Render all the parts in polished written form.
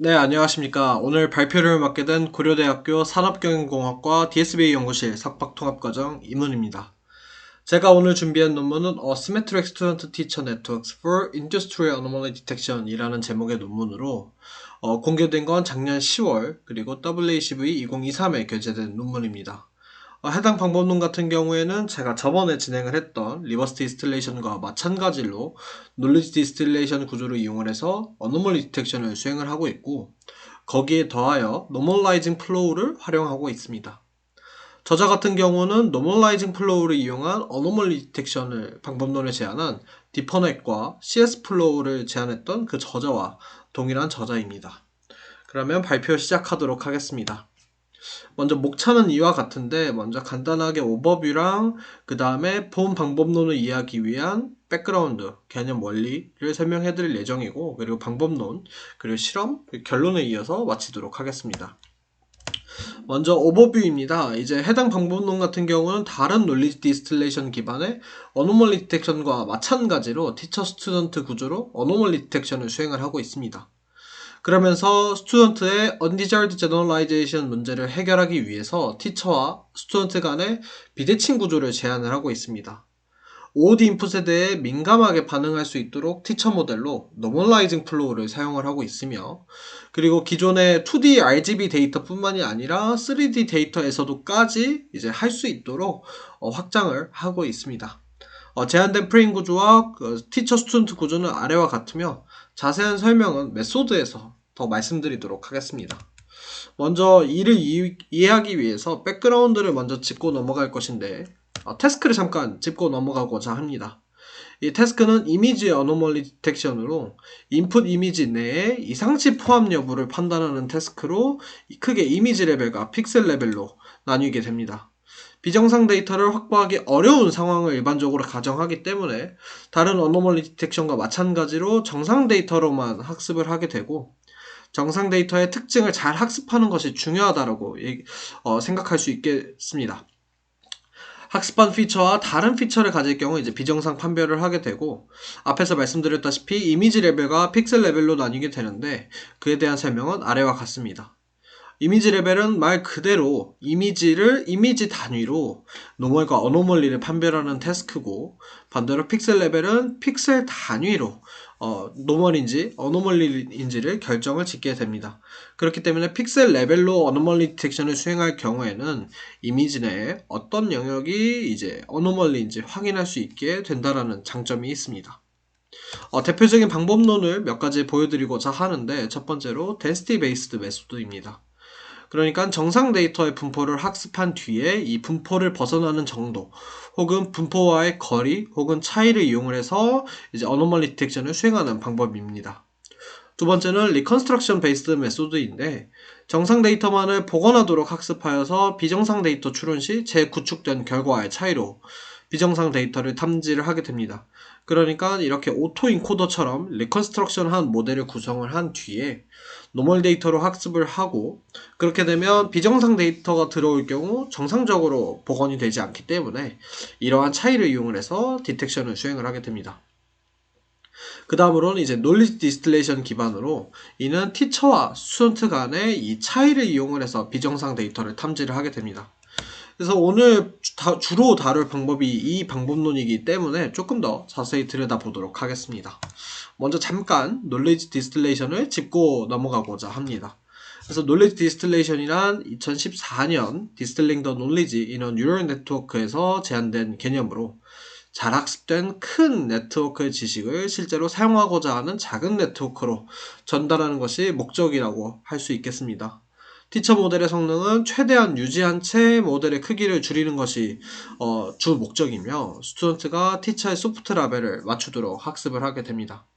네, 안녕하십니까. 오늘 발표를 맡게 된 고려대학교 산업경영공학과 DSBA 연구실 석박통합과정 이문입니다. 제가 오늘 준비한 논문은 Asymmetric Student Teacher Networks for Industrial Anomaly Detection 이라는 제목의 논문으로 공개된 건 작년 10월 그리고 WACV 2023에 게재된 논문입니다. 해당 방법론 같은 경우에는 제가 저번에 진행을 했던 리버스 디스틸레이션과 마찬가지로 놀리지 디스틸레이션 구조를 이용을 해서 어노멀리 디텍션을 수행을 하고 있고, 거기에 더하여 노멀라이징 플로우를 활용하고 있습니다. 저자 같은 경우는 노멀라이징 플로우를 이용한 어노멀리 디텍션을 방법론을 제안한 디퍼넷과 CS 플로우를 제안했던 그 저자와 동일한 저자입니다. 그러면 발표 시작하도록 하겠습니다. 먼저 목차는 이와 같은데, 먼저 간단하게 오버뷰랑 그 다음에 본 방법론을 이해하기 위한 백그라운드, 개념 원리를 설명해 드릴 예정이고, 그리고 방법론, 그리고 실험, 결론에 이어서 마치도록 하겠습니다. 먼저 오버뷰입니다. 이제 해당 방법론 같은 경우는 다른 논리지 디스틸레이션 기반의 어노멀리 디텍션과 마찬가지로 티처 스튜던트 구조로 어노멀리 디텍션을 수행을 하고 있습니다. 그러면서 스튜던트의 undesired generalization 문제를 해결하기 위해서 티처와 스튜던트 간의 비대칭 구조를 제안을 하고 있습니다. OOD 인풋에 대해 민감하게 반응할 수 있도록 티처 모델로 normalizing flow를 사용을 하고 있으며, 그리고 기존의 2D RGB 데이터 뿐만이 아니라 3D 데이터에서도까지 이제 할 수 있도록 확장을 하고 있습니다. 제한된 프레임 구조와 티처 스튜던트 구조는 아래와 같으며, 자세한 설명은 메소드에서 더 말씀드리도록 하겠습니다. 먼저 이를 이해하기 위해서 백그라운드를 먼저 짚고 넘어갈 것인데, 태스크를 잠깐 짚고 넘어가고자 합니다. 이 태스크는 이미지의 어노멀리 디텍션으로 인풋 이미지 내에 이상치 포함 여부를 판단하는 태스크로 크게 이미지 레벨과 픽셀 레벨로 나뉘게 됩니다. 비정상 데이터를 확보하기 어려운 상황을 일반적으로 가정하기 때문에 다른 어노멀리 디텍션과 마찬가지로 정상 데이터로만 학습을 하게 되고, 정상 데이터의 특징을 잘 학습하는 것이 중요하다고 생각할 수 있겠습니다. 학습한 피처와 다른 피처를 가질 경우 이제 비정상 판별을 하게 되고, 앞에서 말씀드렸다시피 이미지 레벨과 픽셀 레벨로 나뉘게 되는데, 그에 대한 설명은 아래와 같습니다. 이미지 레벨은 말 그대로 이미지를 이미지 단위로 노멀과 어노멀리를 판별하는 태스크고, 반대로 픽셀 레벨은 픽셀 단위로 노멀인지 어노멀리인지를 결정을 짓게 됩니다. 그렇기 때문에 픽셀 레벨로 어노멀리 디텍션을 수행할 경우에는 이미지 내에 어떤 영역이 이제 어노멀리인지 확인할 수 있게 된다는 장점이 있습니다. 대표적인 방법론을 몇 가지 보여드리고자 하는데, 첫 번째로 density based 메소드입니다. 그러니까 정상 데이터의 분포를 학습한 뒤에 이 분포를 벗어나는 정도, 혹은 분포와의 거리, 혹은 차이를 이용을 해서 이제 어노멀리 디텍션을 수행하는 방법입니다. 두 번째는 리컨스트럭션 베이스드 메소드인데, 정상 데이터만을 복원하도록 학습하여서 비정상 데이터 추론 시 재구축된 결과와의 차이로 비정상 데이터를 탐지를 하게 됩니다. 그러니까 이렇게 오토 인코더처럼 리컨스트럭션한 모델을 구성을 한 뒤에 노멀 데이터로 학습을 하고, 그렇게 되면 비정상 데이터가 들어올 경우 정상적으로 복원이 되지 않기 때문에 이러한 차이를 이용을 해서 디텍션을 수행을 하게 됩니다. 그 다음으로는 이제 놀리지 디스틸레이션 기반으로, 이는 티처와 스튜던트 간의 이 차이를 이용을 해서 비정상 데이터를 탐지를 하게 됩니다. 그래서 오늘 주로 다룰 방법이 이 방법론이기 때문에 조금 더 자세히 들여다보도록 하겠습니다. 먼저 잠깐 놀리지 디스틸레이션을 짚고 넘어가고자 합니다. 그래서 놀리지 디스틸레이션이란 2014년 디스틸링 더 놀리지 인 어 뉴럴 네트워크에서 제안된 개념으로, 잘 학습된 큰 네트워크의 지식을 실제로 사용하고자 하는 작은 네트워크로 전달하는 것이 목적이라고 할 수 있겠습니다. 티처 모델의 성능은 최대한 유지한 채 모델의 크기를 줄이는 것이 주 목적이며, 스튜던트가 티처의 소프트 라벨을 맞추도록 학습을 하게 됩니다.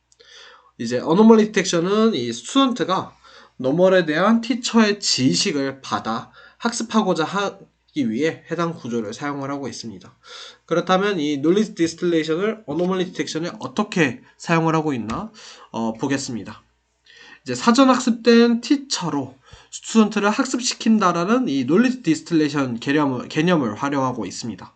이제 어노멀리 디텍션은 이 스튜던트가 노멀에 대한 티처의 지식을 받아 학습하고자 하기 위해 해당 구조를 사용을 하고 있습니다. 그렇다면 이 놀리지 디스틸레이션을 어노멀리 디텍션에 어떻게 사용을 하고 있나 보겠습니다. 이제 사전 학습된 티처로 스튜던트를 학습시킨다라는 이 놀리지 디스틸레이션 개념을 활용하고 있습니다.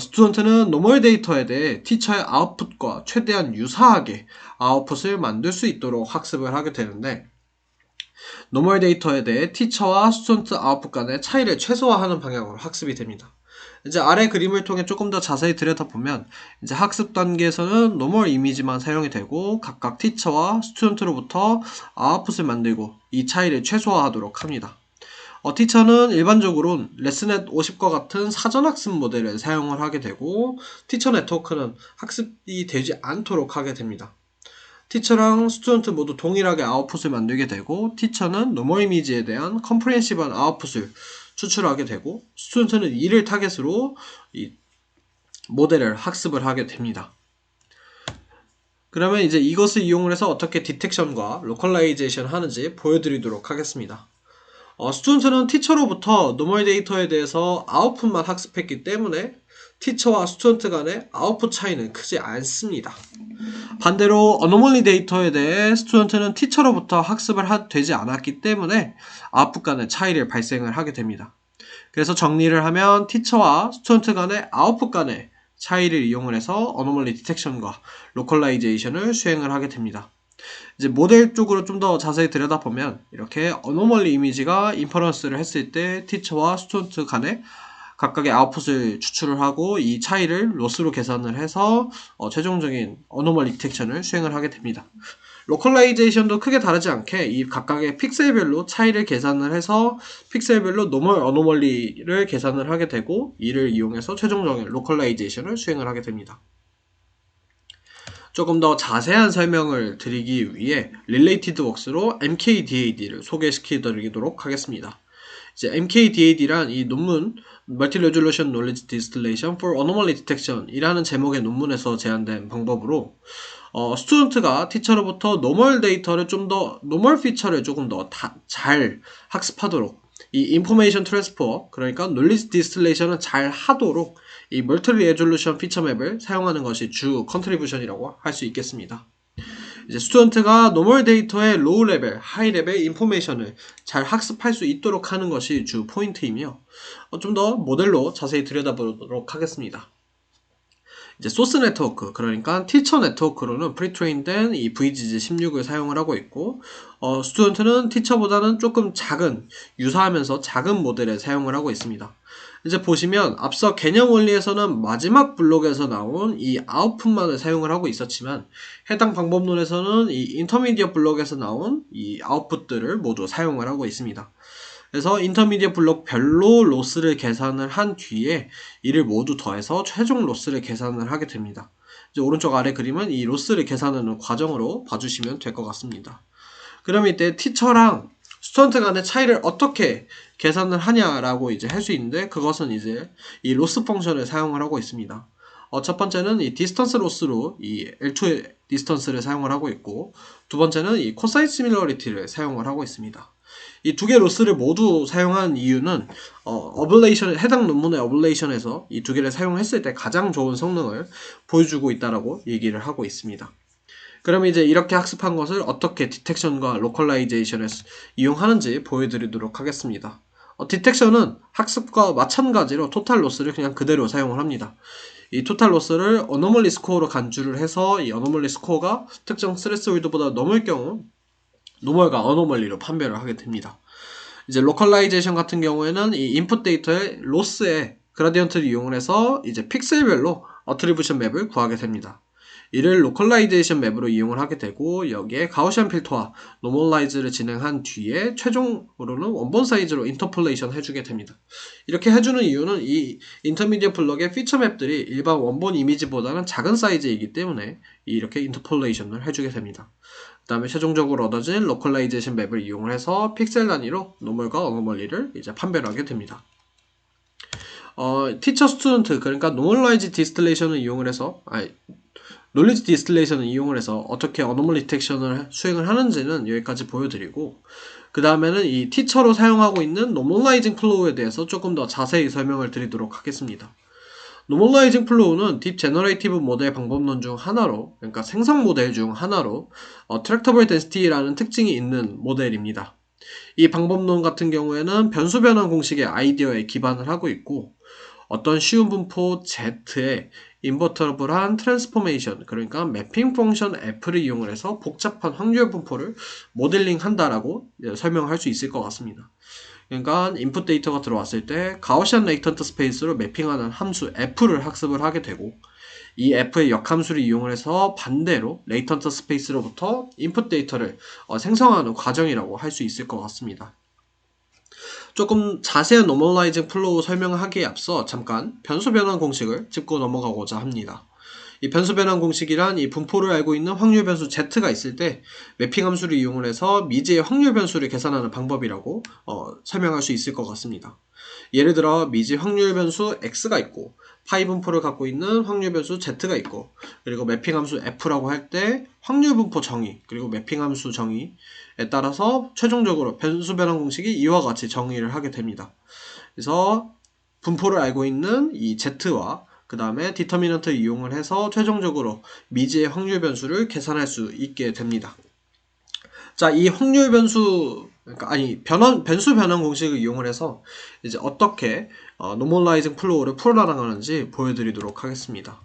스튜던트는 노멀 데이터에 대해 티처의 아웃풋과 최대한 유사하게 아웃풋을 만들 수 있도록 학습을 하게 되는데, 노멀 데이터에 대해 티처와 스튜던트 아웃풋 간의 차이를 최소화하는 방향으로 학습이 됩니다. 이제 아래 그림을 통해 조금 더 자세히 들여다보면 이제 학습 단계에서는 노멀 이미지만 사용이 되고 각각 티처와 스튜던트로부터 아웃풋을 만들고 이 차이를 최소화하도록 합니다. 티처는 일반적으로 레슨넷 50과 같은 사전학습 모델을 사용을 하게 되고 티처 네트워크는 학습이 되지 않도록 하게 됩니다. 티처랑 스튜던트 모두 동일하게 아웃풋을 만들게 되고 티처는 노멀 이미지에 대한 컴프리헨시브한 아웃풋을 추출하게 되고 스튜던트는 이를 타겟으로 이 모델을 학습을 하게 됩니다. 그러면 이제 이것을 이용을 해서 어떻게 디텍션과 로컬라이제이션 하는지 보여드리도록 하겠습니다. 스튜던트는 티처로부터 노멀 데이터에 대해서 아웃풋만 학습했기 때문에 티처와 스튜던트 간의 아웃풋 차이는 크지 않습니다. 반대로 어노멀리 데이터에 대해 스튜던트는 티처로부터 학습을 되지 않았기 때문에 아웃풋 간의 차이를 발생을 하게 됩니다. 그래서 정리를 하면 티처와 스튜던트 간의 아웃풋 간의 차이를 이용을 해서 어노멀리 디텍션과 로컬라이제이션을 수행을 하게 됩니다. 이제 모델 쪽으로 좀 더 자세히 들여다보면 이렇게 어노멀리 이미지가 인퍼런스를 했을 때 티처와 스튜던트 간의 각각의 아웃풋을 추출을 하고 이 차이를 로스로 계산을 해서 최종적인 어노멀리 디텍션을 수행을 하게 됩니다. 로컬라이제이션도 크게 다르지 않게 이 각각의 픽셀별로 차이를 계산을 해서 픽셀별로 노멀 어노멀리를 계산을 하게 되고 이를 이용해서 최종적인 로컬라이제이션을 수행을 하게 됩니다. 조금 더 자세한 설명을 드리기 위해 Related Works로 MKDAD를 소개시켜드리도록 하겠습니다. 이제 MKDAD란 이 논문 Multi-Resolution Knowledge Distillation for Anomaly Detection 이라는 제목의 논문에서 제안된 방법으로 스튜던트가 티처로부터 노멀 데이터를 노멀 피처를 조금 더 잘 학습하도록 이 인포메이션 트랜스퍼 그러니까 놀리지 디스틸레이션을 잘 하도록 이 멀티 레졸루션 피처 맵을 사용하는 것이 주 컨트리뷰션이라고 할 수 있겠습니다. 이제 스튜던트가 노멀 데이터의 로우 레벨, 하이 레벨 인포메이션을 잘 학습할 수 있도록 하는 것이 주 포인트이며 좀 더 모델로 자세히 들여다보도록 하겠습니다. 이제 소스 네트워크, 그러니까 티처 네트워크로는 프리트레인된 이 VGG16을 사용을 하고 있고 스튜던트는 티처보다는 조금 유사하면서 작은 모델을 사용을 하고 있습니다. 이제 보시면 앞서 개념 원리에서는 마지막 블록에서 나온 이 아웃풋만을 사용을 하고 있었지만 해당 방법론에서는 이 인터미디어 블록에서 나온 이 아웃풋들을 모두 사용을 하고 있습니다. 그래서 인터미디어 블록 별로 로스를 계산을 한 뒤에 이를 모두 더해서 최종 로스를 계산을 하게 됩니다. 이제 오른쪽 아래 그림은 이 로스를 계산하는 과정으로 봐주시면 될 것 같습니다. 그럼 이때 티처랑 스튜던트 간의 차이를 어떻게 계산을 하냐라고 이제 할 수 있는데 그것은 이제 이 로스 펑션을 사용을 하고 있습니다. 첫 번째는 이 디스턴스 로스로 이 L2의 디스턴스를 사용을 하고 있고 두 번째는 이 코사인 시밀러리티를 사용을 하고 있습니다. 이 두 개 로스를 모두 사용한 이유는 해당 논문의 어블레이션에서 이 두 개를 사용했을 때 가장 좋은 성능을 보여주고 있다라고 얘기를 하고 있습니다. 그럼 이제 이렇게 학습한 것을 어떻게 디텍션과 로컬라이제이션에 이용하는지 보여드리도록 하겠습니다. 디텍션은 학습과 마찬가지로 토탈 로스를 그냥 그대로 사용을 합니다. 이 토탈 로스를 어노멀리 스코어로 간주를 해서 이 어노멀리 스코어가 특정 스레스홀드보다 넘을 경우 노멀과 어노멀리로 판별을 하게 됩니다. 이제 로컬라이제이션 같은 경우에는 이 인풋 데이터의 로스의 그라디언트를 이용을 해서 이제 픽셀별로 어트리뷰션 맵을 구하게 됩니다. 이를 로컬라이제이션 맵으로 이용을 하게 되고 여기에 가우시안 필터와 노멀라이즈를 진행한 뒤에 최종으로는 원본 사이즈로 인터폴레이션 해주게 됩니다. 이렇게 해주는 이유는 이 인터미디어 블럭의 피처 맵들이 일반 원본 이미지보다는 작은 사이즈이기 때문에 이렇게 인터폴레이션을 해주게 됩니다. 그 다음에 최종적으로 얻어진 로컬라이제이션 맵을 이용을 해서 픽셀 단위로 노멀과 어노멀리를 이제 판별하게 됩니다. 티처 스튜던트 그러니까 노멀라이즈 디스틸레이션을 이용을 해서 놀리지 디스틸레이션을 이용을 해서 어떻게 어노멀리 디텍션을 수행을 하는지는 여기까지 보여드리고 그 다음에는 이 티처로 사용하고 있는 노멀라이징 플로우에 대해서 조금 더 자세히 설명을 드리도록 하겠습니다. 노멀라이징 플로우는 딥 제너레이티브 모델 방법론 중 하나로 그러니까 생성 모델 중 하나로 트랙터블 덴시티라는 특징이 있는 모델입니다. 이 방법론 같은 경우에는 변수 변환 공식의 아이디어에 기반을 하고 있고 어떤 쉬운 분포 Z에 인버터블한 트랜스포메이션, 그러니까 매핑 펑션 F를 이용을 해서 복잡한 확률 분포를 모델링 한다라고 설명할 수 있을 것 같습니다. 그러니까 인풋 데이터가 들어왔을 때 가우시안 레이턴트 스페이스로 매핑하는 함수 F를 학습을 하게 되고, 이 F의 역함수를 이용을 해서 반대로 레이턴트 스페이스로부터 인풋 데이터를 생성하는 과정이라고 할 수 있을 것 같습니다. 조금 자세한 노멀라이징 플로우 설명하기에 앞서 잠깐 변수 변환 공식을 짚고 넘어가고자 합니다. 이 변수 변환 공식이란 이 분포를 알고 있는 확률 변수 Z가 있을 때 매핑 함수를 이용을 해서 미지의 확률 변수를 계산하는 방법이라고 설명할 수 있을 것 같습니다. 예를 들어 미지 확률 변수 X가 있고 파이 분포를 갖고 있는 확률 변수 Z가 있고, 그리고 매핑 함수 F라고 할 때 확률 분포 정의 그리고 매핑 함수 정의에 따라서 최종적으로 변수 변환 공식이 이와 같이 정의를 하게 됩니다. 그래서 분포를 알고 있는 이 Z와 그 다음에 디터미넌트를 이용을 해서 최종적으로 미지의 확률 변수를 계산할 수 있게 됩니다. 자, 이 확률 변수, 변수 변환 공식을 이용을 해서 이제 어떻게 노멀라이징 플로우를 풀어나가는지 보여드리도록 하겠습니다.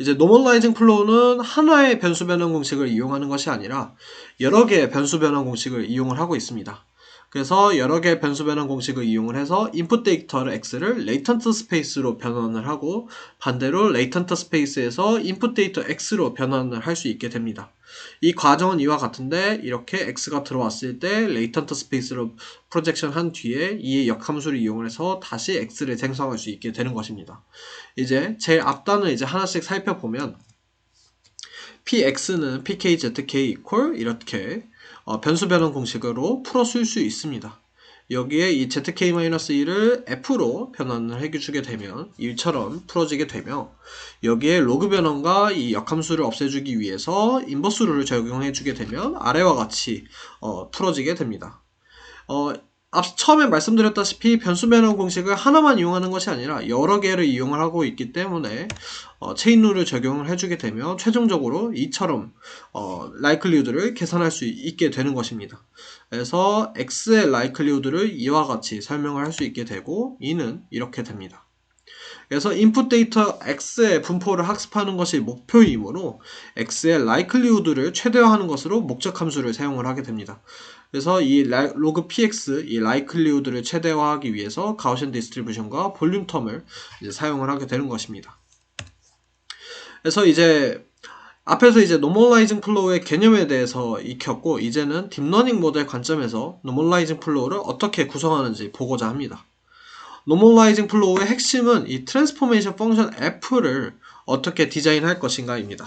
이제 노멀라이징 플로우는 하나의 변수 변환 공식을 이용하는 것이 아니라 여러 개의 변수 변환 공식을 이용을 하고 있습니다. 그래서 여러 개의 변수 변환 공식을 이용을 해서 인풋 데이터를 X를 레이턴트 스페이스로 변환을 하고, 반대로 레이턴트 스페이스에서 인풋 데이터 X로 변환을 할 수 있게 됩니다. 이 과정은 이와 같은데, 이렇게 X가 들어왔을 때 레이턴트 스페이스로 프로젝션 한 뒤에 이의 역함수를 이용을 해서 다시 X를 생성할 수 있게 되는 것입니다. 이제 제일 앞단을 이제 하나씩 살펴보면 px는 pkzk 이퀄 이렇게 변수 변환 공식으로 풀어 쓸 수 있습니다. 여기에 이 zk-1을 f로 변환을 해주게 되면 이처럼 풀어지게 되며, 여기에 로그 변환과 이 역함수를 없애주기 위해서 인버스 룰을 적용해주게 되면 아래와 같이 풀어지게 됩니다. 처음에 말씀드렸다시피 변수 변환 공식을 하나만 이용하는 것이 아니라 여러 개를 이용을 하고 있기 때문에 체인 룰을 적용을 해주게 되면 최종적으로 이처럼 라이클리우드를 계산할 수 있게 되는 것입니다. 그래서 x의 라이클리우드를 이와 같이 설명을 할 수 있게 되고, 이는 이렇게 됩니다. 그래서 인풋 데이터 x의 분포를 학습하는 것이 목표이므로 x의 라이클리우드를 최대화하는 것으로 목적 함수를 사용을 하게 됩니다. 그래서 이 로그 px, 이 라이클리우드를 최대화하기 위해서 가우시안 디스트리뷰션과 볼륨 텀을 이제 사용을 하게 되는 것입니다. 그래서 이제 앞에서 이제 노멀라이징 플로우의 개념에 대해서 익혔고, 이제는 딥러닝 모델 관점에서 노멀라이징 플로우를 어떻게 구성하는지 보고자 합니다. 노멀라이징 플로우의 핵심은 이 트랜스포메이션 펑션 F를 어떻게 디자인할 것인가입니다.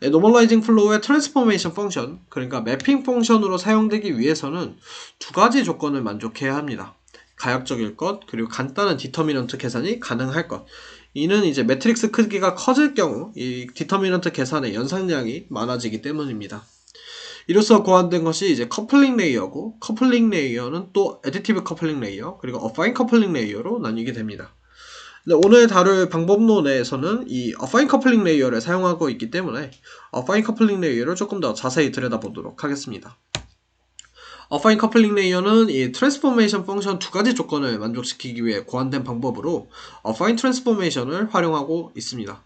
노멀라이징 플로우의 트랜스포메이션 펑션, 그러니까 매핑 펑션으로 사용되기 위해서는 두 가지 조건을 만족해야 합니다. 가역적일 것, 그리고 간단한 디터미넌트 계산이 가능할 것. 이는 이제 매트릭스 크기가 커질 경우 이 디터미넌트 계산의 연산량이 많아지기 때문입니다. 이로써 고안된 것이 이제 커플링 레이어고, 커플링 레이어는 또 애디티브 커플링 레이어, 그리고 어파인 커플링 레이어로 나뉘게 됩니다. 오늘 다룰 방법론에서는 이 어파인 커플링 레이어를 사용하고 있기 때문에 어파인 커플링 레이어를 조금 더 자세히 들여다보도록 하겠습니다. 어파인 커플링 레이어는 이 트랜스포메이션 펑션 두 가지 조건을 만족시키기 위해 고안된 방법으로 어파인 트랜스포메이션을 활용하고 있습니다.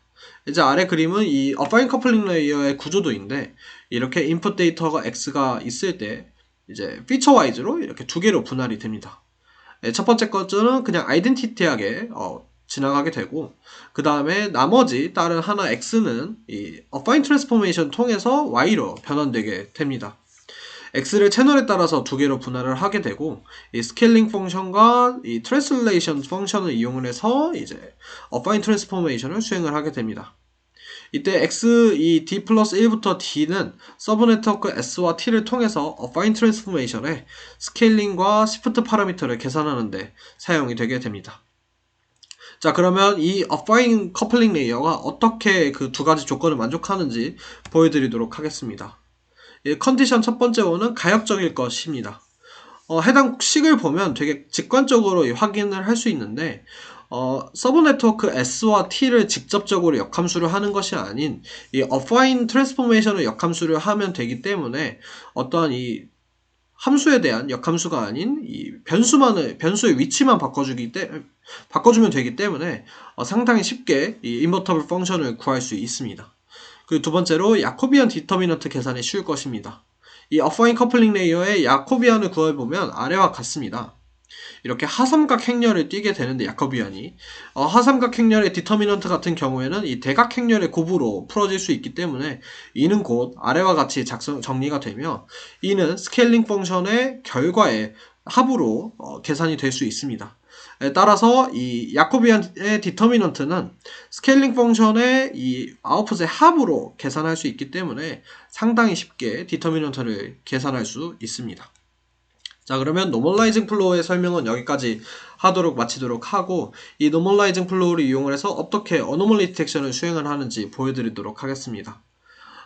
이제 아래 그림은 이 어파인 커플링 레이어의 구조도인데, 이렇게 인풋 데이터가 X가 있을 때 이제 피처 와이즈로 이렇게 두 개로 분할이 됩니다. 첫 번째 것은 그냥 아이덴티티하게 지나가게 되고, 그 다음에 나머지 다른 하나 X는 이 어파인 트랜스포메이션 통해서 Y로 변환되게 됩니다. X를 채널에 따라서 두 개로 분할을 하게 되고, 이 스케일링 펑션과 이 트랜슬레이션 펑션을 이용을 해서 이제 어파인 트랜스포메이션을 수행을 하게 됩니다. 이때 X, 이 D 플러스 1부터 D는 서브 네트워크 S와 T를 통해서 어파인 트랜스포메이션의 스케일링과 시프트 파라미터를 계산하는데 사용이 되게 됩니다. 자, 그러면 이 어파인 커플링 레이어가 어떻게 그 두 가지 조건을 만족하는지 보여드리도록 하겠습니다. 컨디션 첫 번째로는 가역적일 것입니다. 해당 식을 보면 되게 직관적으로 확인을 할 수 있는데, 서브 네트워크 S와 T를 직접적으로 역함수를 하는 것이 아닌 이 어파인 트랜스포메이션을 역함수를 하면 되기 때문에 어떠한 이 함수에 대한 역함수가 아닌 이 변수의 위치만 바꿔주면 되기 때문에 상당히 쉽게 이 인버터블 펑션을 구할 수 있습니다. 그리고 두 번째로 야코비안 디터미넌트 계산이 쉬울 것입니다. 이 어파인 커플링 레이어의 야코비안을 구해보면 아래와 같습니다. 이렇게 하삼각 행렬을 띄게 되는데 야코비안이 하삼각 행렬의 디터미넌트 같은 경우에는 이 대각 행렬의 곱으로 풀어질 수 있기 때문에 이는 곧 아래와 같이 정리가 되며 이는 스케일링 펑션의 결과의 합으로 계산이 될 수 있습니다. 따라서 이 야코비안의 디터미넌트는 스케일링 펑션의 이 아웃풋의 합으로 계산할 수 있기 때문에 상당히 쉽게 디터미넌트를 계산할 수 있습니다. 자, 그러면 노멀라이징 플로우의 설명은 여기까지 마치도록 하고 이 노멀라이징 플로우를 이용을 해서 어떻게 어노멀리 디텍션을 수행을 하는지 보여드리도록 하겠습니다.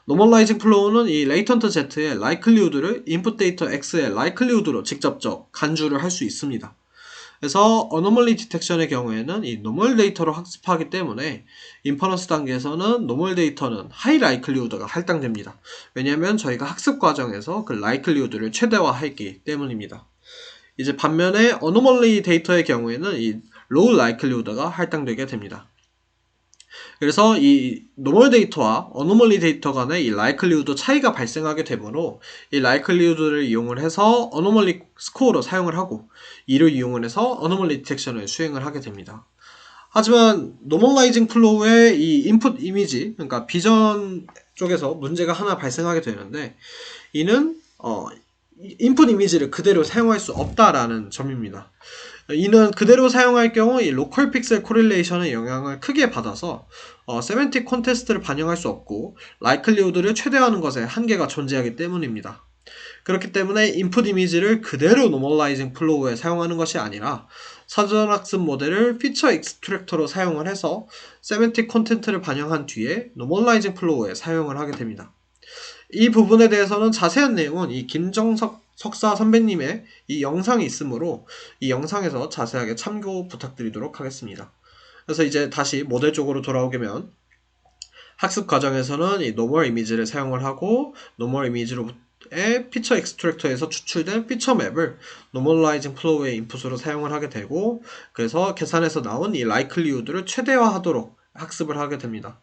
노멀라이징 플로우는 이 레이턴트 Z의 likelihood를 인풋 데이터 X의 likelihood로 직접적 간주를 할 수 있습니다. 그래서 어노멀리 디텍션의 경우에는 이 노멀 데이터로 학습하기 때문에 인퍼런스 단계에서는 노멀 데이터는 하이 라이클리우드가 할당됩니다. 왜냐하면 저희가 학습 과정에서 그 라이클리우드를 최대화했기 때문입니다. 이제 반면에 어노멀리 데이터의 경우에는 이 로우 라이클리우드가 할당되게 됩니다. 그래서 이 노멀 데이터와 어노멀리 데이터 간의 이 라이클리우드 차이가 발생하게 되므로 이 라이클리우드를 이용을 해서 어노멀리 스코어로 사용을 하고 이를 이용을 해서 어노멀리 디텍션을 수행을 하게 됩니다. 하지만 노멀라이징 플로우의 이 인풋 이미지, 그러니까 비전 쪽에서 문제가 하나 발생하게 되는데 이는 인풋 이미지를 그대로 사용할 수 없다라는 점입니다. 이는 그대로 사용할 경우 이 로컬 픽셀 코릴레이션의 영향을 크게 받아서 세멘틱 콘테스트를 반영할 수 없고 라이클리우드를 최대화하는 것에 한계가 존재하기 때문입니다. 그렇기 때문에 인풋 이미지를 그대로 노멀라이징 플로우에 사용하는 것이 아니라 사전학습 모델을 피처 익스트랙터로 사용을 해서 세멘틱 콘텐트를 반영한 뒤에 노멀라이징 플로우에 사용을 하게 됩니다. 이 부분에 대해서는 자세한 내용은 이 김정석 석사 선배님의 이 영상이 있으므로 이 영상에서 자세하게 참고 부탁드리도록 하겠습니다. 그래서 이제 다시 모델 쪽으로 돌아오면 학습 과정에서는 이 노멀 이미지를 사용을 하고 노멀 이미지로의 피처 익스트랙터에서 추출된 피처 맵을 노멀라이징 플로우의 인풋으로 사용을 하게 되고 그래서 계산에서 나온 이 라이클리우드를 최대화하도록 학습을 하게 됩니다.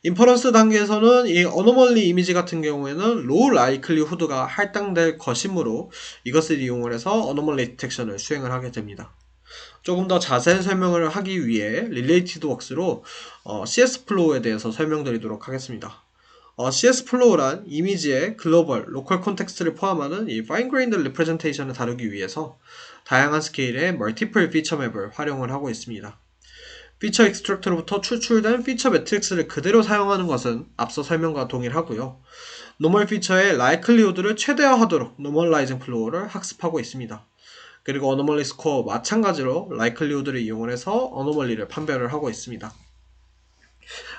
인퍼런스 단계에서는 이 어노멀리 이미지 같은 경우에는 로우 라이클리후드가 할당될 것이므로 이것을 이용을 해서 어노멀리 디텍션을 수행을 하게 됩니다. 조금 더 자세한 설명을 하기 위해 릴레이티드 웍스로 CS 플로우에 대해서 설명드리도록 하겠습니다. CS 플로우란 이미지의 글로벌, 로컬 콘텍스트를 포함하는 이 파인 그레인드 리프레젠테이션을 다루기 위해서 다양한 스케일의 멀티플 피처 맵을 활용을 하고 있습니다. 피처 익스트랙터로부터 추출된 피처 매트릭스를 그대로 사용하는 것은 앞서 설명과 동일하고요. 노멀 피처의 라이클리우드를 최대화하도록 노멀라이징 플로우를 학습하고 있습니다. 그리고 어노멀리 스코어 마찬가지로 라이클리우드를 이용해서 어노멀리를 판별을 하고 있습니다.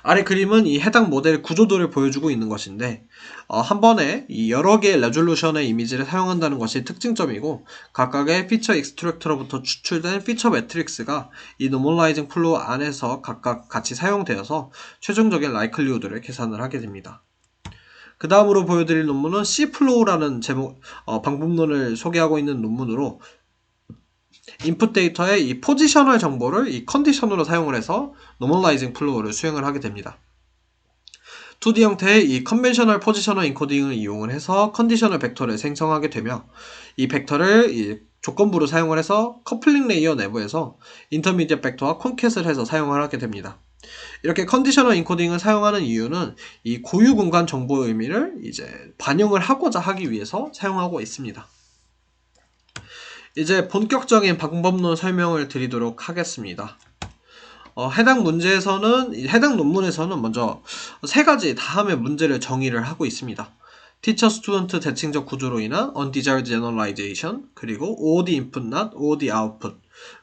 아래 그림은 이 해당 모델의 구조도를 보여주고 있는 것인데 한 번에 이 여러 개의 레졸루션의 이미지를 사용한다는 것이 특징점이고 각각의 피처 익스트랙터로부터 추출된 피처 매트릭스가 이 노멀라이징 플로우 안에서 각각 같이 사용되어서 최종적인 라이클리우드를 계산을 하게 됩니다. 그 다음으로 보여드릴 논문은 C플로우라는 방법론을 소개하고 있는 논문으로 인풋 데이터의 이 포지셔널 정보를 이 컨디션으로 사용을 해서 노멀라이징 플로우를 수행을 하게 됩니다. 2D 형태의 이 컨벤셔널 포지셔널 인코딩을 이용을 해서 컨디셔널 벡터를 생성하게 되며 이 벡터를 이 조건부로 사용을 해서 커플링 레이어 내부에서 인터미디엇 벡터와 콘캣을 해서 사용을 하게 됩니다. 이렇게 컨디셔널 인코딩을 사용하는 이유는 이 고유 공간 정보의 의미를 이제 반영을 하고자 하기 위해서 사용하고 있습니다. 이제 본격적인 방법론 설명을 드리도록 하겠습니다. 해당 논문에서는 먼저 세 가지 다음의 문제를 정의를 하고 있습니다. Teacher Student 대칭적 구조로 인한 Undesired Generalization, 그리고 OOD Input Not, OOD Output,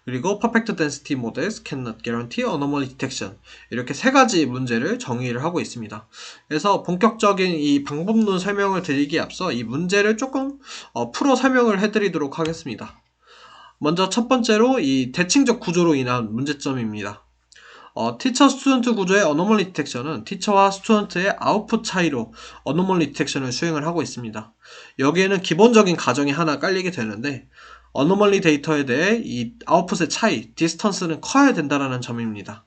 그리고 Perfect Density Models Cannot Guarantee Anomaly Detection, 이렇게 세 가지 문제를 정의를 하고 있습니다. 그래서 본격적인 이 방법론 설명을 드리기에 앞서 이 문제를 조금 풀어 설명을 해드리도록 하겠습니다. 먼저 첫 번째로 이 대칭적 구조로 인한 문제점입니다. 티처 스튜던트 구조의 어노멀리 디텍션은 티처와 스튜던트의 아웃풋 차이로 어노멀리 디텍션을 수행을 하고 있습니다. 여기에는 기본적인 가정이 하나 깔리게 되는데 어노멀리 데이터에 대해 이 아웃풋의 차이, 디스턴스는 커야 된다는 점입니다.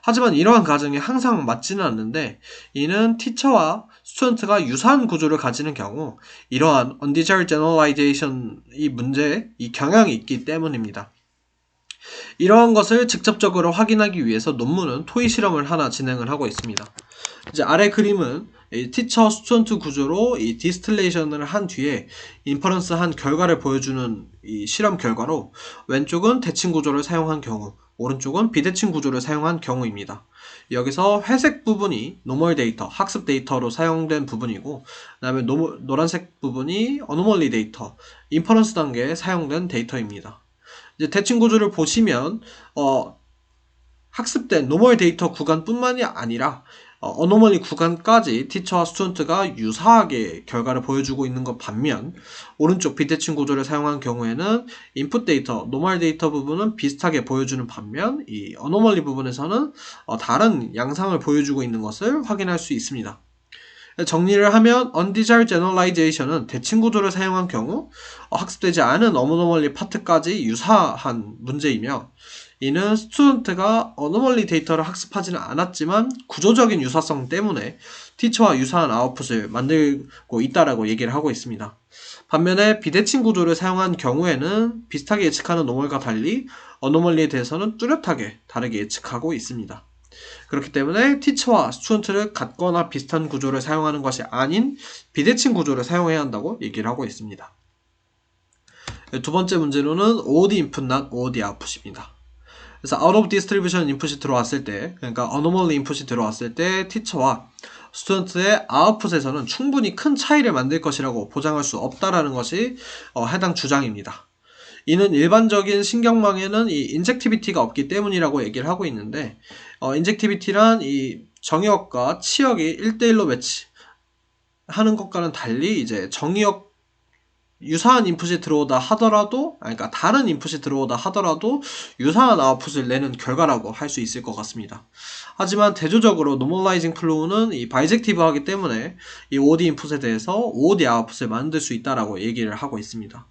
하지만 이러한 가정이 항상 맞지는 않는데 이는 티처와 스튜던트가 유사한 구조를 가지는 경우 이러한 undesired generalization 이 문제에 이 경향이 있기 때문입니다. 이러한 것을 직접적으로 확인하기 위해서 논문은 토의 실험을 하나 진행을 하고 있습니다. 이제 아래 그림은 이 티처 스튜던트 구조로 이 디스틸레이션을 한 뒤에 인퍼런스 한 결과를 보여주는 이 실험 결과로 왼쪽은 대칭 구조를 사용한 경우, 오른쪽은 비대칭 구조를 사용한 경우입니다. 여기서 회색 부분이 노멀 데이터, 학습 데이터로 사용된 부분이고 그 다음에 노란색 부분이 어노멀리 데이터, 인퍼런스 단계에 사용된 데이터입니다. 이제 대칭 구조를 보시면 학습된 노멀 데이터 구간뿐만이 아니라 어노멀리 구간까지 티처와 스튜던트가 유사하게 결과를 보여주고 있는 것 반면 오른쪽 비대칭 구조를 사용한 경우에는 인풋 데이터, 노멀 데이터 부분은 비슷하게 보여주는 반면 이 어노멀리 부분에서는 다른 양상을 보여주고 있는 것을 확인할 수 있습니다. 정리를 하면 undesired generalization은 대칭 구조를 사용한 경우 학습되지 않은 어노멀리 파트까지 유사한 문제이며 이는 스튜던트가 어노멀리 데이터를 학습하지는 않았지만 구조적인 유사성 때문에 티처와 유사한 아웃풋을 만들고 있다라고 얘기를 하고 있습니다. 반면에 비대칭 구조를 사용한 경우에는 비슷하게 예측하는 노멀과 달리 어노멀리에 대해서는 뚜렷하게 다르게 예측하고 있습니다. 그렇기 때문에 티처와 스튜던트를 같거나 비슷한 구조를 사용하는 것이 아닌 비대칭 구조를 사용해야 한다고 얘기를 하고 있습니다. 두 번째 문제로는 OOD input, not OOD output입니다. 그래서 out of distribution 인풋이 들어왔을 때, 그러니까 anomaly 인풋이 들어왔을 때 티처와 스튜던트의 아웃풋에서는 충분히 큰 차이를 만들 것이라고 보장할 수 없다라는 것이 해당 주장입니다. 이는 일반적인 신경망에는 이 인젝티비티가 없기 때문이라고 얘기를 하고 있는데 인젝티비티란 이 정의역과 치역이 1대1로 매치하는 것과는 달리 이제 정의역 유사한 인풋이 들어오다 하더라도 그러니까 다른 인풋이 들어오다 하더라도 유사한 아웃풋을 내는 결과라고 할 수 있을 것 같습니다. 하지만 대조적으로 노멀라이징 플로우는 이 바이젝티브하기 때문에 이 OOD 인풋에 대해서 OOD 아웃풋을 만들 수 있다라고 얘기를 하고 있습니다.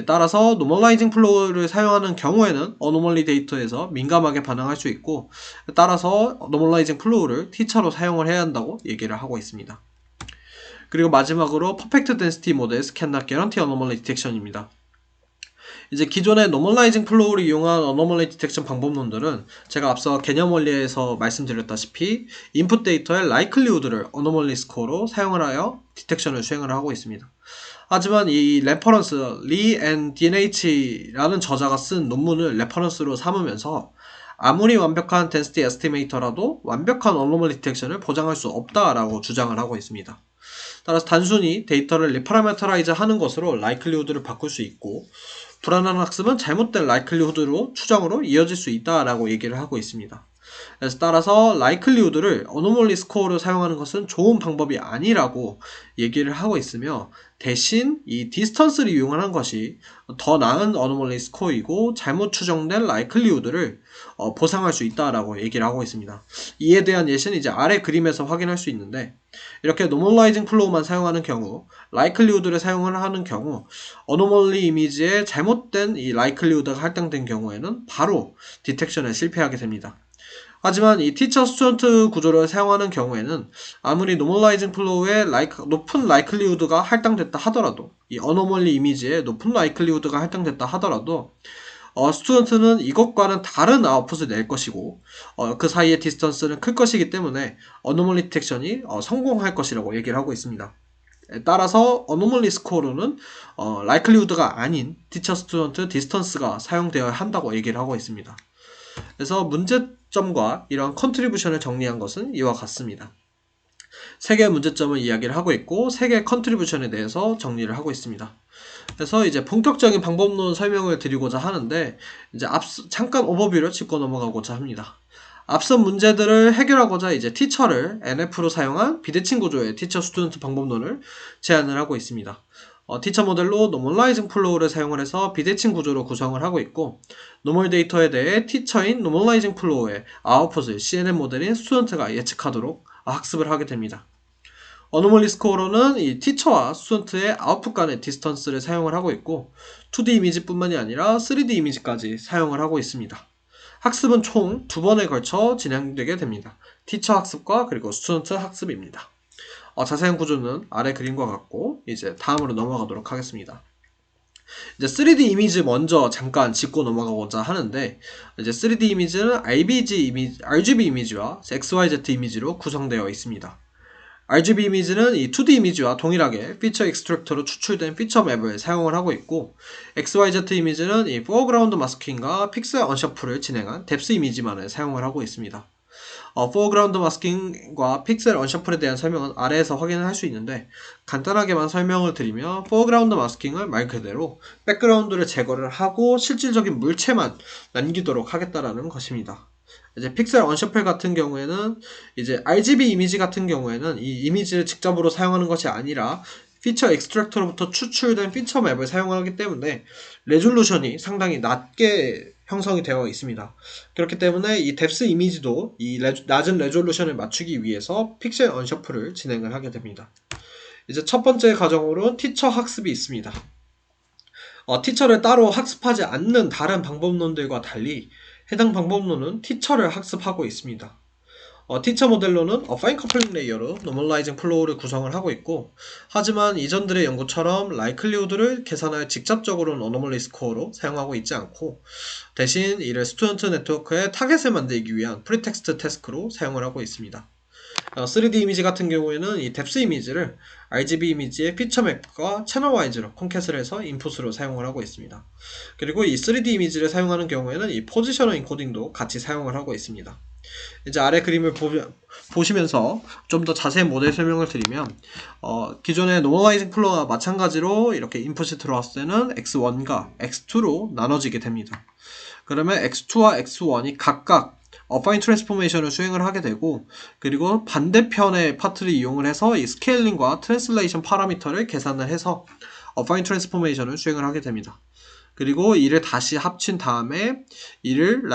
따라서 노멀라이징 플로우를 사용하는 경우에는 어노멀리 데이터에서 민감하게 반응할 수 있고 따라서 노멀라이징 플로우를 티처로 사용을 해야 한다고 얘기를 하고 있습니다. 그리고 마지막으로 퍼펙트 덴시티 모델 cannot guarantee anomaly detection입니다. 이제 기존의 노멀라이징 플로우를 이용한 어노멀리 디텍션 방법론들은 제가 앞서 개념 원리에서 말씀드렸다시피 인풋 데이터의 라이클리우드를 어노멀리 스코어로 사용을 하여 디텍션을 수행을 하고 있습니다. 하지만 이 레퍼런스 리 앤 DNH라는 저자가 쓴 논문을 레퍼런스로 삼으면서 아무리 완벽한 덴시티 에스티메이터라도 완벽한 어노멀리 디텍션을 보장할 수 없다라고 주장을 하고 있습니다. 따라서 단순히 데이터를 리파라메터라이즈 하는 것으로 라이클리후드를 바꿀 수 있고 불안한 학습은 잘못된 라이클리후드로 추정으로 이어질 수 있다라고 얘기를 하고 있습니다. 그래서 따라서 라이클리후드를 어노멀리 스코어로 사용하는 것은 좋은 방법이 아니라고 얘기를 하고 있으며 대신 이 디스턴스를 이용하는 것이 더 나은 어노멀리 스코어이고 잘못 추정된 라이클리후드를 보상할 수 있다라고 얘기를 하고 있습니다. 이에 대한 예시는 이제 아래 그림에서 확인할 수 있는데 이렇게 노멀라이징 플로우만 사용하는 경우 라이클리후드를 사용을 하는 경우 어노멀리 이미지에 잘못된 이 라이클리후드가 할당된 경우에는 바로 디텍션에 실패하게 됩니다. 하지만 이 티처 스튜던트 구조를 사용하는 경우에는 아무리 노멀라이징 플로우에 높은 라이클리후드가 할당됐다 하더라도 이 어노멀리 이미지에 높은 라이클리후드가 할당됐다 하더라도 스튜던트는 이것과는 다른 아웃풋을 낼 것이고 그 사이의 디스턴스는 클 것이기 때문에 어노멀리 디텍션이 성공할 것이라고 얘기를 하고 있습니다. 따라서 어노멀리 스코어로는 라이클리후드가 아닌 티처 스튜던트 디스턴스가 사용되어야 한다고 얘기를 하고 있습니다. 그래서 문제점과 이러한 컨트리뷰션을 정리한 것은 이와 같습니다. 3개의 문제점을 이야기를 하고 있고 3개의 컨트리뷰션에 대해서 정리를 하고 있습니다. 그래서 이제 본격적인 방법론 설명을 드리고자 하는데 이제 잠깐 오버뷰를 짚고 넘어가고자 합니다. 앞선 문제들을 해결하고자 이제 티처를 NF로 사용한 비대칭 구조의 티처 스튜던트 방법론을 제안을 하고 있습니다. 티처 모델로 노멀라이징 플로우를 사용을 해서 비대칭 구조로 구성을 하고 있고, 노멀 데이터에 대해 티처인 노멀라이징 플로우의 아웃풋을 CNN 모델인 스튜던트가 예측하도록 학습을 하게 됩니다. 어노멀리 스코어로는 이 티처와 스튜던트의 아웃풋 간의 디스턴스를 사용을 하고 있고, 2D 이미지뿐만이 아니라 3D 이미지까지 사용을 하고 있습니다. 학습은 총 2번에 걸쳐 진행되게 됩니다. 티처 학습과 그리고 스튜던트 학습입니다. 자세한 구조는 아래 그림과 같고, 이제 다음으로 넘어가도록 하겠습니다. 이제 3D 이미지 먼저 잠깐 짚고 넘어가고자 하는데, 이제 3D 이미지는 RGB 이미지와 XYZ 이미지로 구성되어 있습니다. RGB 이미지는 이 2D 이미지와 동일하게 피처 익스트랙터로 추출된 피처 맵을 사용을 하고 있고, XYZ 이미지는 이 포어그라운드 마스킹과 픽셀 언셔플을 진행한 뎁스 이미지만을 사용을 하고 있습니다. 포어그라운드 마스킹과 픽셀 언셔플에 대한 설명은 아래에서 확인을 할 수 있는데, 간단하게만 설명을 드리면 포어그라운드 마스킹을 말 그대로 백그라운드를 제거를 하고 실질적인 물체만 남기도록 하겠다라는 것입니다. 이제 픽셀 언셔플 같은 경우에는, 이제 RGB 이미지 같은 경우에는 이 이미지를 직접으로 사용하는 것이 아니라 피처 익스트랙터로부터 추출된 피처 맵을 사용하기 때문에 레졸루션이 상당히 낮게 형성이 되어 있습니다. 그렇기 때문에 이 뎁스 이미지도 이 낮은 레졸루션을 맞추기 위해서 픽셀 언셔플을 진행을 하게 됩니다. 이제 첫 번째 과정으로 티처 학습이 있습니다. 티처를 따로 학습하지 않는 다른 방법론들과 달리 해당 방법론은 티처를 학습하고 있습니다. 티처 모델로는 파인 커플링 레이어로 노멀라이징 플로우를 구성을 하고 있고, 하지만 이전들의 연구처럼 라이클리후드를 계산할 직접적으로는 어노멀리 스코어로 사용하고 있지 않고, 대신 이를 스튜던트 네트워크의 타겟을 만들기 위한 프리텍스트 태스크로 사용을 하고 있습니다. 3D 이미지 같은 경우에는 이 뎁스 이미지를 RGB 이미지의 피처 맵과 채널 와이즈로 콘캣을 해서 인풋으로 사용을 하고 있습니다. 그리고 이 3D 이미지를 사용하는 경우에는 이 포지셔널 인코딩도 같이 사용을 하고 있습니다. 이제 아래 그림을 보시면서 좀 더 자세한 모델 설명을 드리면, 기존의 노멀라이징 플로우와 마찬가지로 이렇게 인풋이 들어왔을 때는 x1과 x2로 나눠지게 됩니다. 그러면 x2와 x1이 각각 어파인 트랜스포메이션을 수행을 하게 되고, 그리고 반대편의 파트를 이용을 해서 이 스케일링과 트랜슬레이션 파라미터를 계산을 해서 어파인 트랜스포메이션을 수행을 하게 됩니다. 그리고 이를 다시 합친 다음에 이를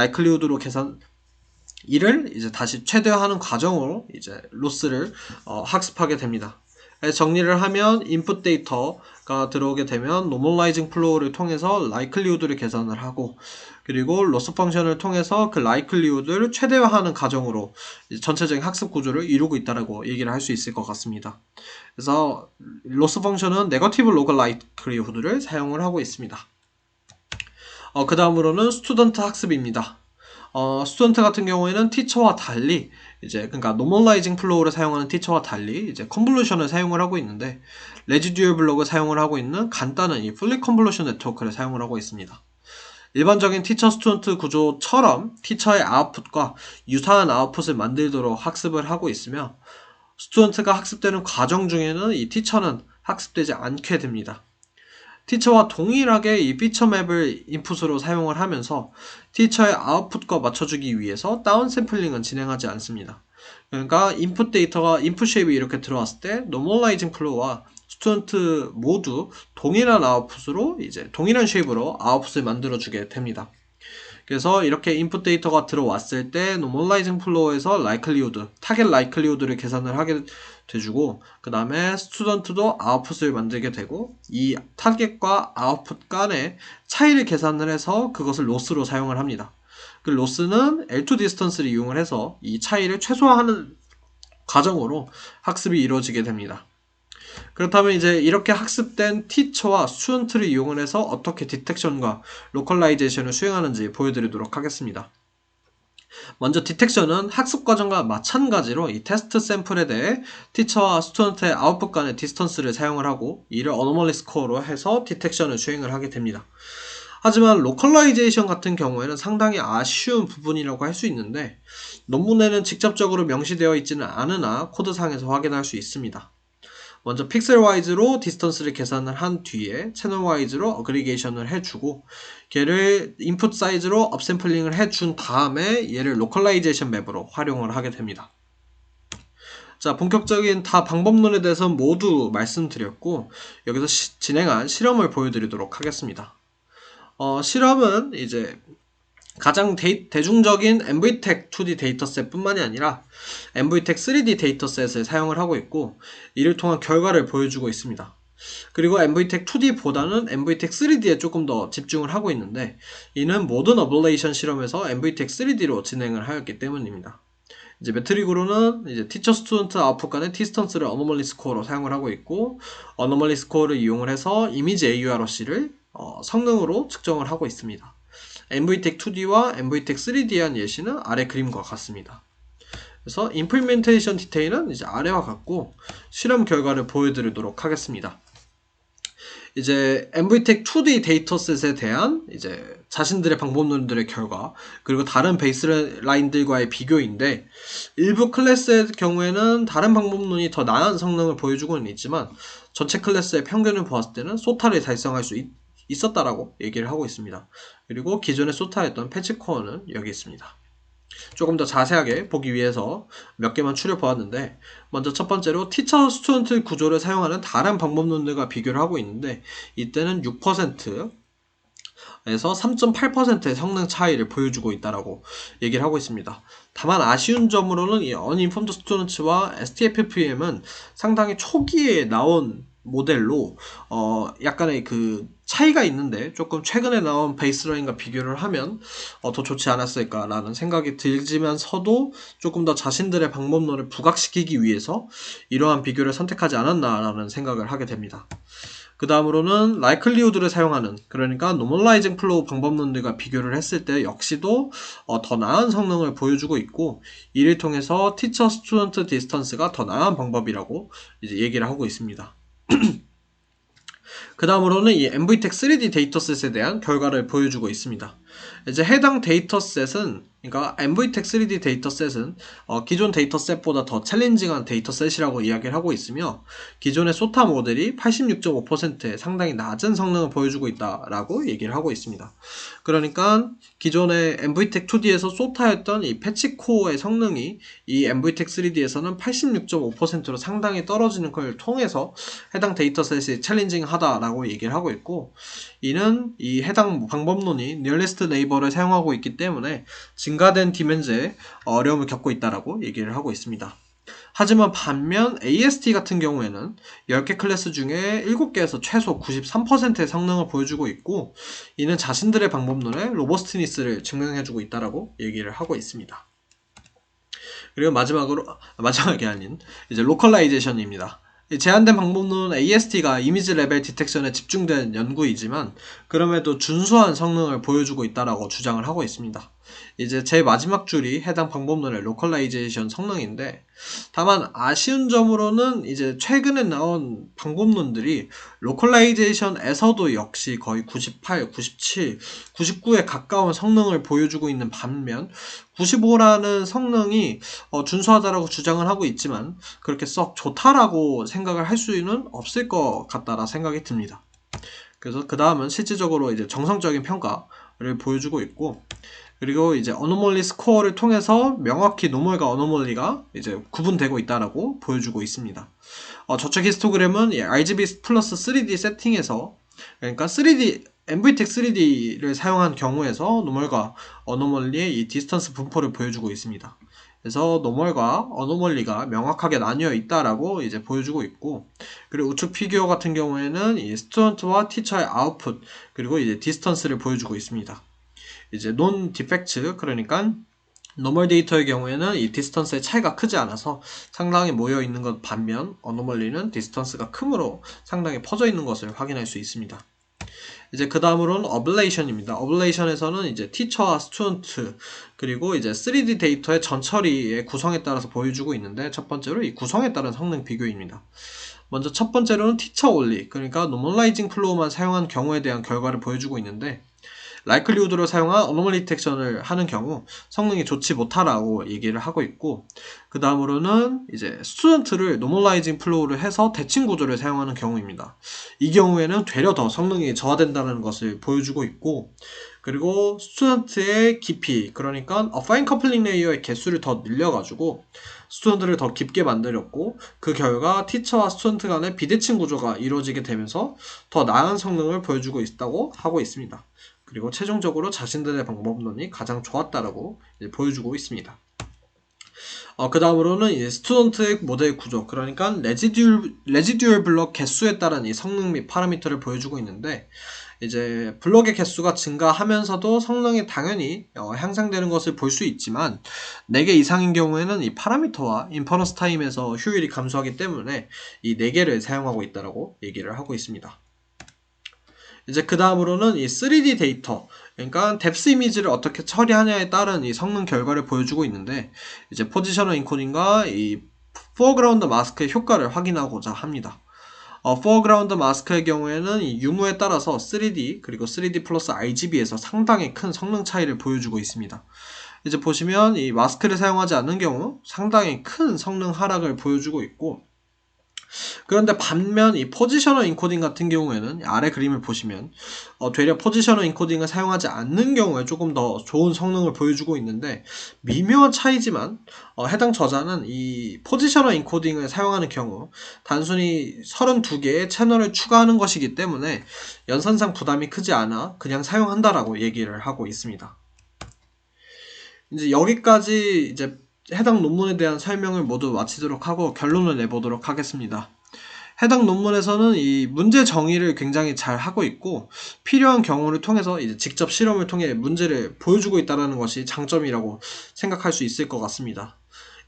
이제 다시 최대화하는 과정으로 이제 로스를 학습하게 됩니다. 정리를 하면 인풋 데이터가 들어오게 되면 노멀라이징 플로우를 통해서 라이클리후드를 계산을 하고, 그리고 로스 펑션을 통해서 그 라이클리후드를 최대화하는 과정으로 전체적인 학습 구조를 이루고 있다고 얘기를 할 수 있을 것 같습니다. 그래서 로스 펑션은 네거티브 로그 라이클리후드를 사용을 하고 있습니다. 그 다음으로는 스튜던트 학습입니다. 스튜던트 같은 경우에는 티처와 달리 그러니까 노멀라이징 플로우를 사용하는 티처와 달리 컨볼루션을 사용을 하고 있는데, 레지듀얼 블록을 사용을 하고 있는 간단한 이 풀리 컨볼루션 네트워크를 사용을 하고 있습니다. 일반적인 티처 스튜던트 구조처럼 티처의 아웃풋과 유사한 아웃풋을 만들도록 학습을 하고 있으며, 스튜던트가 학습되는 과정 중에는 이 티처는 학습되지 않게 됩니다. 티처와 동일하게 이 피처 맵을 인풋으로 사용을 하면서 티처의 아웃풋과 맞춰주기 위해서 다운 샘플링은 진행하지 않습니다. 그러니까 인풋 데이터가 인풋 쉐입이 이렇게 들어왔을 때 노멀라이징 플로우와 스튜던트 모두 동일한 아웃풋으로 동일한 쉐입으로 아웃풋을 만들어주게 됩니다. 그래서 이렇게 인풋 데이터가 들어왔을 때 노멀라이징 플로우에서 타겟 라이클리후드를 계산을 하게 돼주고, 그 다음에 스튜던트도 아웃풋을 만들게 되고, 이 타겟과 아웃풋 간의 차이를 계산을 해서 그것을 로스로 사용을 합니다. 그 로스는 L2 디스턴스를 이용을 해서 이 차이를 최소화하는 과정으로 학습이 이루어지게 됩니다. 그렇다면 이렇게 학습된 티처와 스튜던트를 이용을 해서 어떻게 디텍션과 로컬라이제이션을 수행하는지 보여드리도록 하겠습니다. 먼저 디텍션은 학습 과정과 마찬가지로 이 테스트 샘플에 대해 티처와 스튜던트의 아웃풋 간의 디스턴스를 사용을 하고, 이를 어노멀리 스코어로 해서 디텍션을 수행을 하게 됩니다. 하지만 로컬라이제이션 같은 경우에는 상당히 아쉬운 부분이라고 할 수 있는데, 논문에는 직접적으로 명시되어 있지는 않으나 코드상에서 확인할 수 있습니다. 먼저 픽셀 와이즈로 디스턴스를 계산을 한 뒤에 채널 와이즈로 어그리게이션을 해주고, 걔를 인풋 사이즈로 업샘플링을 해준 다음에 얘를 로컬라이제이션 맵으로 활용을 하게 됩니다. 자, 본격적인 다 방법론에 대해서 모두 말씀드렸고, 여기서 진행한 실험을 보여드리도록 하겠습니다. 실험은 이제 가장 대중적인 MVTech 2D 데이터셋 뿐만이 아니라 MVTech 3D 데이터셋을 사용을 하고 있고, 이를 통한 결과를 보여주고 있습니다. 그리고 MVTech 2D보다는 MVTech 3D에 조금 더 집중을 하고 있는데, 이는 모든 어블레이션 실험에서 MVTech 3D로 진행을 하였기 때문입니다. 이제 매트릭으로는 이제 티처 스튜던트 아웃풋 간의 디스턴스를 어노멀리 스코어로 사용을 하고 있고, 어노멀리 스코어를 이용을 해서 이미지 AUROC를 성능으로 측정을 하고 있습니다. MVTech 2D와 MVTech 3D에 한 예시는 아래 그림과 같습니다. 그래서 임플리멘테이션 디테일은 이제 아래와 같고, 실험 결과를 보여드리도록 하겠습니다. 이제 MVTech 2D 데이터셋에 대한 이제 자신들의 방법론들의 결과, 그리고 다른 베이스라인들과의 비교인데, 일부 클래스의 경우에는 다른 방법론이 더 나은 성능을 보여주고는 있지만, 전체 클래스의 평균을 보았을 때는 소타를 달성할 수 있었다라고 얘기를 하고 있습니다. 그리고 기존에 소타했던 패치코어는 여기 있습니다. 조금 더 자세하게 보기 위해서 몇 개만 추려보았는데, 먼저 첫 번째로 티처 스튜던트 구조를 사용하는 다른 방법론들과 비교를 하고 있는데, 이때는 6%에서 3.8%의 성능 차이를 보여주고 있다라고 얘기를 하고 있습니다. 다만 아쉬운 점으로는 이 Uninformed Students와 STFPM은 상당히 초기에 나온 모델로 약간의 그 차이가 있는데, 조금 최근에 나온 베이스라인과 비교를 하면 더 좋지 않았을까라는 생각이 들지만서도 조금 더 자신들의 방법론을 부각시키기 위해서 이러한 비교를 선택하지 않았나라는 생각을 하게 됩니다. 그 다음으로는 likelihood를 사용하는, 그러니까 normalizing flow 방법론들과 비교를 했을 때 역시도 더 나은 성능을 보여주고 있고, 이를 통해서 teacher student distance가 더 나은 방법이라고 이제 얘기를 하고 있습니다. 그 다음으로는 이 MVTech 3D 데이터셋에 대한 결과를 보여주고 있습니다. 이제 해당 데이터셋은, 그러니까 MVTech 3D 데이터셋은 기존 데이터셋보다 더 챌린징한 데이터셋이라고 이야기를 하고 있으며, 기존의 소타 모델이 86.5%의 상당히 낮은 성능을 보여주고 있다라고 얘기를 하고 있습니다. 그러니까 기존의 MVTech 2D에서 소타였던 이 패치코어의 성능이 이 MVTech 3D에서는 86.5%로 상당히 떨어지는 걸 통해서 해당 데이터셋이 챌린징하다라고 얘기를 하고 있고, 이는 이 해당 방법론이 니어리스트 네이버를 사용하고 있기 때문에 증가된 디멘즈에 어려움을 겪고 있다라고 얘기를 하고 있습니다. 하지만 반면 AST 같은 경우에는 10개 클래스 중에 7개에서 최소 93%의 성능을 보여주고 있고, 이는 자신들의 방법론의 로버스트니스를 증명해주고 있다라고 얘기를 하고 있습니다. 그리고 마지막이 아닌 이제 로컬라이제이션입니다. 제한된 방법론은 AST가 이미지 레벨 디텍션에 집중된 연구이지만, 그럼에도 준수한 성능을 보여주고 있다라고 주장을 하고 있습니다. 이제 제 마지막 줄이 해당 방법론의 로컬라이제이션 성능인데, 다만 아쉬운 점으로는 이제 최근에 나온 방법론들이 로컬라이제이션에서도 역시 거의 98, 97, 99에 가까운 성능을 보여주고 있는 반면, 95라는 성능이 준수하다라고 주장을 하고 있지만 그렇게 썩 좋다라고 생각을 할 수는 없을 것 같다라 생각이 듭니다. 그래서 그 다음은 실질적으로 이제 정성적인 평가를 보여주고 있고, 그리고 이제 어노멀리 스코어를 통해서 명확히 노멀과 어노멀리가 이제 구분되고 있다라고 보여주고 있습니다. 저쪽 히스토그램은 RGB 플러스 3D 세팅에서, 그러니까 MVTech 3D를 사용한 경우에서 노멀과 어노멀리의 이 디스턴스 분포를 보여주고 있습니다. 그래서 노멀과 어노멀리가 명확하게 나뉘어 있다라고 이제 보여주고 있고, 그리고 우측 피규어 같은 경우에는 이 스튜던트와 티처의 아웃풋, 그리고 이제 디스턴스를 보여주고 있습니다. 이제 논 디펙트, 그러니까 노멀 데이터의 경우에는 이 디스턴스의 차이가 크지 않아서 상당히 모여 있는 것 반면, 어노멀리는 디스턴스가 크므로 상당히 퍼져 있는 것을 확인할 수 있습니다. 이제 그 다음으로는 어블레이션입니다. 어블레이션에서는 이제 티처와 스튜던트, 그리고 이제 3D 데이터의 전처리의 구성에 따라서 보여주고 있는데, 첫 번째로 이 구성에 따른 성능 비교입니다. 먼저 첫 번째로는 티처 올리, 그러니까 노멀라이징 플로우만 사용한 경우에 대한 결과를 보여주고 있는데, 라이클리우드를 사용한 어노멀리 디텍션을 하는 경우 성능이 좋지 못하라고 얘기를 하고 있고, 그 다음으로는 이제 스튜던트를 노멀라이징 플로우를 해서 대칭 구조를 사용하는 경우입니다. 이 경우에는 되려 더 성능이 저하된다는 것을 보여주고 있고, 그리고 스튜던트의 깊이, 그러니까 파인 커플링 레이어의 개수를 더 늘려가지고 스튜던트를 더 깊게 만들었고, 그 결과 티처와 스튜던트 간의 비대칭 구조가 이루어지게 되면서 더 나은 성능을 보여주고 있다고 하고 있습니다. 그리고 최종적으로 자신들의 방법론이 가장 좋았다라고 보여주고 있습니다. 그 다음으로는 이제 스튜던트의 모델 구조, 그러니까 레지듀얼 블럭 개수에 따른 이 성능 및 파라미터를 보여주고 있는데, 이제 블럭의 개수가 증가하면서도 성능이 당연히 향상되는 것을 볼 수 있지만 4개 이상인 경우에는 이 파라미터와 인퍼런스 타임에서 효율이 감소하기 때문에 이 4개를 사용하고 있다고 얘기를 하고 있습니다. 이제 그 다음으로는 이 3D 데이터, 그러니까 뎁스 이미지를 어떻게 처리하냐에 따른 이 성능 결과를 보여주고 있는데, 이제 포지셔널 인코딩과 이 포어그라운드 마스크의 효과를 확인하고자 합니다. 포어그라운드 마스크의 경우에는 이 유무에 따라서 3D 그리고 3D 플러스 RGB에서 상당히 큰 성능 차이를 보여주고 있습니다. 이제 보시면 이 마스크를 사용하지 않는 경우 상당히 큰 성능 하락을 보여주고 있고, 그런데 반면 이 포지셔널 인코딩 같은 경우에는 아래 그림을 보시면 되려 포지셔널 인코딩을 사용하지 않는 경우에 조금 더 좋은 성능을 보여주고 있는데, 미묘한 차이지만 해당 저자는 이 포지셔널 인코딩을 사용하는 경우 단순히 32개의 채널을 추가하는 것이기 때문에 연산상 부담이 크지 않아 그냥 사용한다라고 얘기를 하고 있습니다. 이제 여기까지 이제 해당 논문에 대한 설명을 모두 마치도록 하고 결론을 내보도록 하겠습니다. 해당 논문에서는 이 문제 정의를 굉장히 잘 하고 있고, 필요한 경우를 통해서 이제 직접 실험을 통해 문제를 보여주고 있다는 것이 장점이라고 생각할 수 있을 것 같습니다.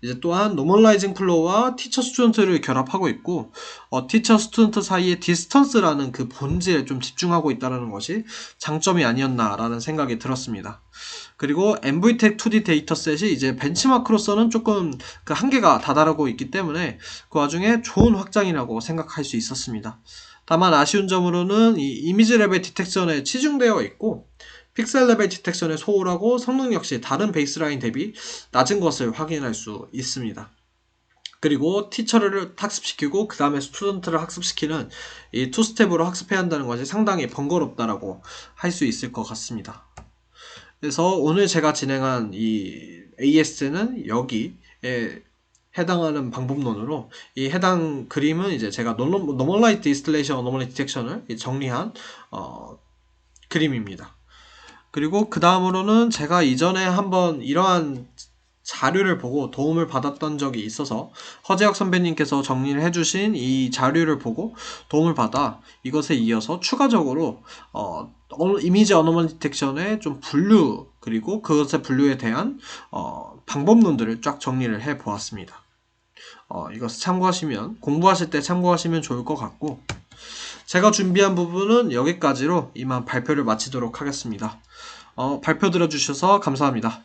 이제 또한 노멀라이징 플로우와 티처 스튜던트를 결합하고 있고, 티처 스튜던트 사이의 디스턴스라는 그 본질에 좀 집중하고 있다는 것이 장점이 아니었나라는 생각이 들었습니다. 그리고 MVTech 2D 데이터셋이 이제 벤치마크로서는 조금 그 한계가 다다르고 있기 때문에 그 와중에 좋은 확장이라고 생각할 수 있었습니다. 다만 아쉬운 점으로는 이 이미지 레벨 디텍션에 치중되어 있고, 픽셀 레벨 디텍션에 소홀하고 성능 역시 다른 베이스라인 대비 낮은 것을 확인할 수 있습니다. 그리고 티처를 학습시키고 그 다음에 스튜던트를 학습시키는 이 투스텝으로 학습해야 한다는 것이 상당히 번거롭다라고 할 수 있을 것 같습니다. 그래서 오늘 제가 진행한 이 AS는 여기에 해당하는 방법론으로 이 해당 그림은 이제 제가 노멀라이트 디스틸레이션, 어노멀리 디텍션을 정리한 그림입니다. 그리고 그 다음으로는 제가 이전에 한번 이러한 자료를 보고 도움을 받았던 적이 있어서 허재혁 선배님께서 정리를 해주신 이 자료를 보고 도움을 받아 이것에 이어서 추가적으로 이미지 어노멀리 디텍션의 좀 분류, 그리고 그것의 분류에 대한 방법론들을 쫙 정리를 해 보았습니다. 이것을 참고하시면, 공부하실 때 참고하시면 좋을 것 같고, 제가 준비한 부분은 여기까지로 이만 발표를 마치도록 하겠습니다. 발표 들어주셔서 감사합니다.